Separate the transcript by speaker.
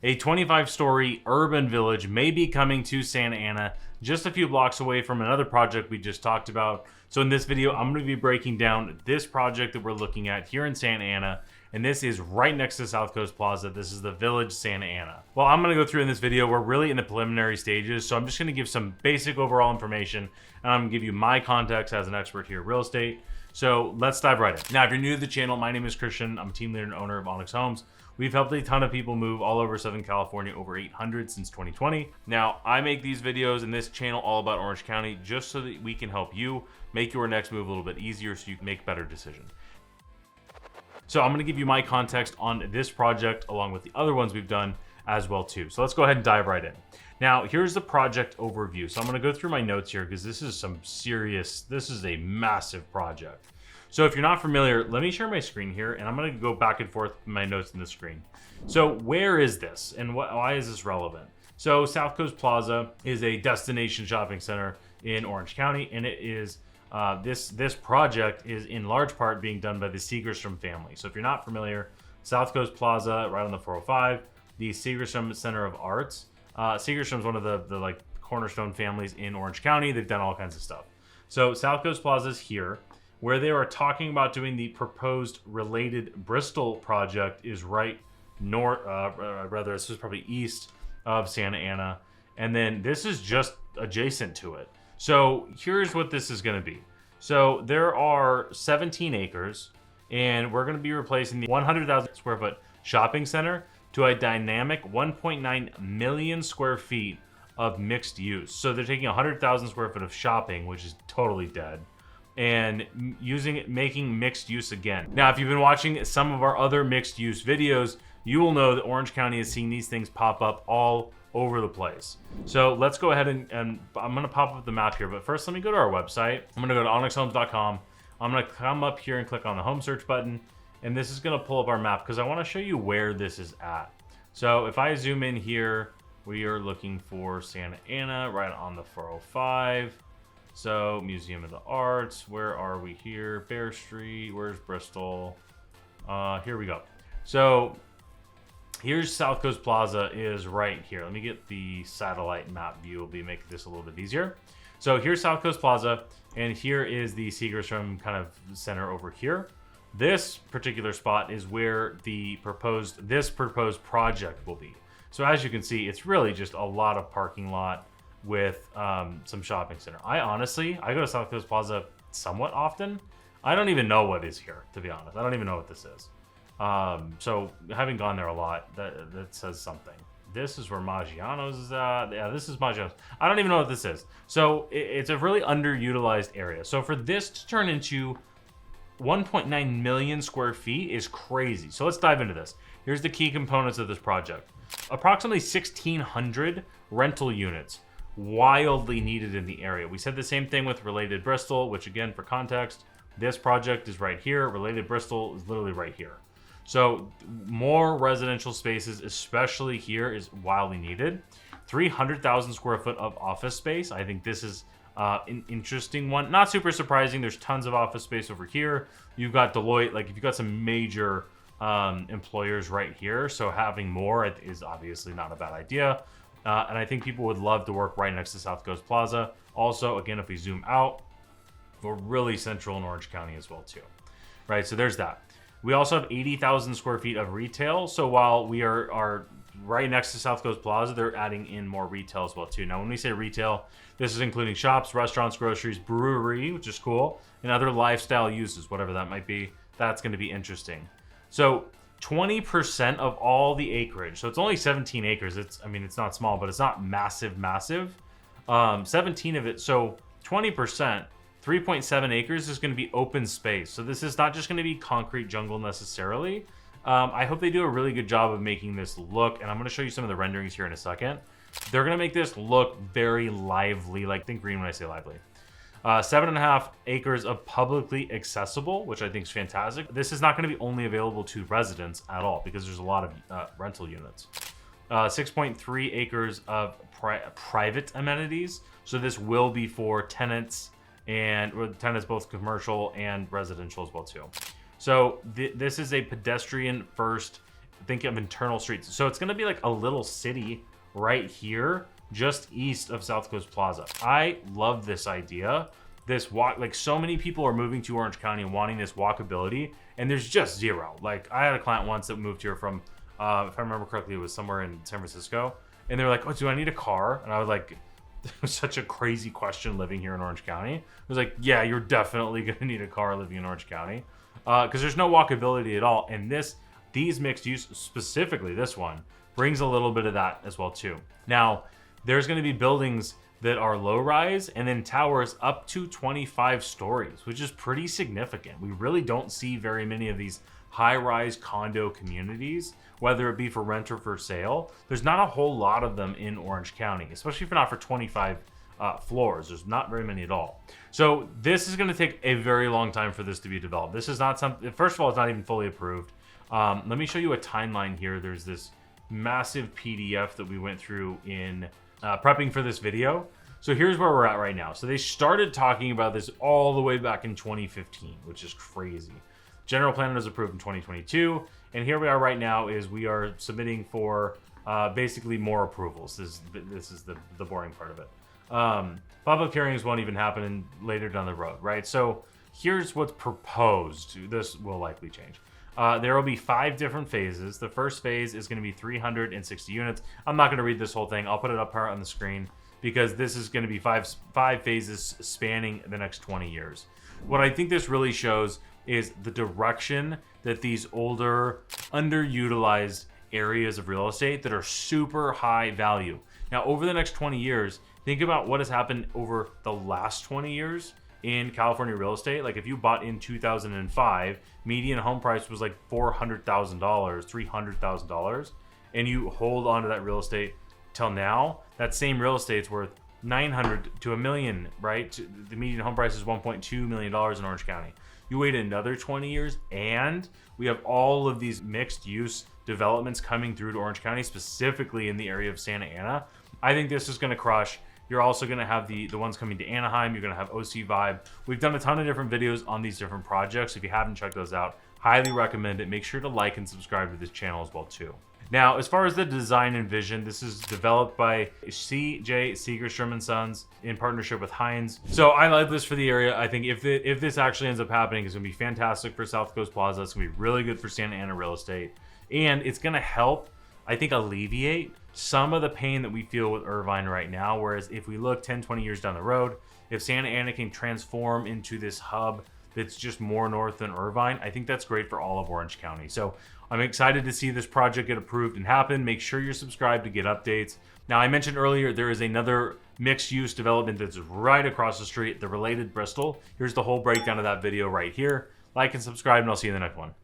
Speaker 1: A 25-story urban village may be coming to Santa Ana, just a few blocks away from another project we just talked about. So in this video, I'm going to be breaking down this project that we're looking at here in Santa Ana, and this is right next to South Coast Plaza. This is the Village Santa Ana. Well, I'm going to go through in this video. We're really in the preliminary stages, so I'm just going to give some basic overall information, and I'm going to give you my context as an expert here in real estate. So let's dive right in. Now, if you're new to the channel, my name is Christian. I'm a team leader and owner of Onyx Homes. We've helped a ton of people move all over Southern California, over 800 since 2020. Now, I make these videos in this channel all about Orange County just so that we can help you make your next move a little bit easier so you can make better decisions. So I'm going to give you my context on this project along with the other ones we've done as well too. So let's go ahead and dive right in. Now, here's the project overview. So I'm going to go through my notes here because this is this is a massive project. So if you're not familiar, let me share my screen here and I'm going to go back and forth with my notes in the screen. So where is this and why is this relevant? So South Coast Plaza is a destination shopping center in Orange County, and it is this project is in large part being done by the Segerstrom family. So if you're not familiar, South Coast Plaza, right on the 405, the Segerstrom Center of Arts. Segerstrom is one of the like cornerstone families in Orange County. They've done all kinds of stuff. So South Coast Plaza is here. Where they are talking about doing the proposed related Bristol project is right north, this is probably east of Santa Ana. And then this is just adjacent to it. So here's what this is going to be. So there are 17 acres, and we're going to be replacing the 100,000 square foot shopping center to a dynamic 1.9 million square feet of mixed use. So they're taking 100,000 square foot of shopping, which is totally dead, and making mixed use again. Now, if you've been watching some of our other mixed use videos, you will know that Orange County is seeing these things pop up all over the place. So let's go ahead and I'm gonna pop up the map here, but first let me go to our website. I'm gonna go to onyxhomes.com. I'm gonna come up here and click on the home search button, and this is gonna pull up our map because I wanna show you where this is at. So if I zoom in here, we are looking for Santa Ana right on the 405. So Museum of the Arts, where are we here? Bear Street, where's Bristol? Here we go. So here's South Coast Plaza is right here. Let me get the satellite map view. Will be making this a little bit easier. So here's South Coast Plaza, and here is the Segerstrom kind of center over here. This particular spot is where this proposed project will be. So as you can see, it's really just a lot of parking lot with some shopping center. I go to South Coast Plaza somewhat often. I don't even know what is here, to be honest. I don't even know what this is. So having gone there a lot, that says something. This is where Maggiano's is at. Yeah, this is Maggiano's. I don't even know what this is. So it's a really underutilized area. So for this to turn into 1.9 million square feet is crazy. So let's dive into this. Here's the key components of this project. Approximately 1,600 rental units, wildly needed in the area. We said the same thing with Related Bristol, which again, for context, this project is right here. Related Bristol is literally right here. So more residential spaces, especially here, is wildly needed. 300,000 square foot of office space. I think this is an interesting one. Not super surprising. There's tons of office space over here. You've got Deloitte. Like if you've got some major employers right here. So having more is obviously not a bad idea. And I think people would love to work right next to South Coast Plaza. Also, again, if we zoom out, we're really central in Orange County as well too. Right, so there's that. We also have 80,000 square feet of retail. So while we are right next to South Coast Plaza, they're adding in more retail as well too. Now, when we say retail, this is including shops, restaurants, groceries, brewery, which is cool, and other lifestyle uses, whatever that might be. That's going to be interesting. So 20% of all the acreage. So it's only 17 acres. It's not small, but it's not massive. 17 of it. So 20%. 3.7 acres is going to be open space. So this is not just going to be concrete jungle necessarily. I hope they do a really good job of making this look, and I'm going to show you some of the renderings here in a second. They're going to make this look very lively, like think green when I say lively. 7.5 acres of publicly accessible, which I think is fantastic. This is not going to be only available to residents at all because there's a lot of rental units. 6.3 acres of private amenities. So this will be for tenants, and tenants both commercial and residential as well too. So this is a pedestrian first think of internal streets. So it's going to be like a little city right here, just east of South Coast Plaza. I love this idea. This walk, like so many people are moving to Orange County and wanting this walkability, and there's just zero. Like I had a client once that moved here from, if I remember correctly, it was somewhere in San Francisco, and they were like, "Oh, do I need a car?" And I was like, it was such a crazy question living here in Orange County. I was like, yeah, you're definitely gonna need a car living in Orange County, because there's no walkability at all. And these mixed use, specifically this one, brings a little bit of that as well too. Now, there's gonna be buildings that are low rise and then towers up to 25 stories, which is pretty significant. We really don't see very many of these high rise condo communities, whether it be for rent or for sale. There's not a whole lot of them in Orange County, especially if not for 25 floors. There's not very many at all. So this is going to take a very long time for this to be developed. This is not something, first of all, it's not even fully approved. Let me show you a timeline here. There's this massive PDF that we went through in prepping for this video. So here's where we're at right now. So they started talking about this all the way back in 2015, which is crazy. General plan was approved in 2022, and here we are right now. Is we are submitting for basically more approvals. This is the boring part of it. Public hearings won't even happen later down the road, right? So here's what's proposed. This will likely change. There will be 5 different phases. The first phase is going to be 360 units. I'm not going to read this whole thing. I'll put it up here on the screen because this is going to be five phases spanning the next 20 years. What I think this really shows is the direction that these older, underutilized areas of real estate that are super high value. Now, over the next 20 years, think about what has happened over the last 20 years in California real estate. Like if you bought in 2005, median home price was like $400,000, $300,000, and you hold on to that real estate till now, that same real estate's worth $900,000 to $1 million, right? The median home price is $1.2 million in Orange County. You wait another 20 years, and we have all of these mixed use developments coming through to Orange County, specifically in the area of Santa Ana. I think this is going to crush. You're also going to have the ones coming to Anaheim. You're going to have OC Vibe. We've done a ton of different videos on these different projects. If you haven't checked those out, highly recommend it. Make sure to like and subscribe to this channel as well too. Now, as far as the design and vision, this is developed by C.J. Segerstrom and Sons in partnership with Hines. So I like this for the area. I think if this actually ends up happening, it's going to be fantastic for South Coast Plaza. It's going to be really good for Santa Ana real estate. And it's going to help, I think, alleviate some of the pain that we feel with Irvine right now. Whereas if we look 10, 20 years down the road, if Santa Ana can transform into this hub that's just more north than Irvine, I think that's great for all of Orange County. So I'm excited to see this project get approved and happen. Make sure you're subscribed to get updates. Now, I mentioned earlier, there is another mixed-use development that's right across the street, the related Bristol. Here's the whole breakdown of that video right here. Like and subscribe, and I'll see you in the next one.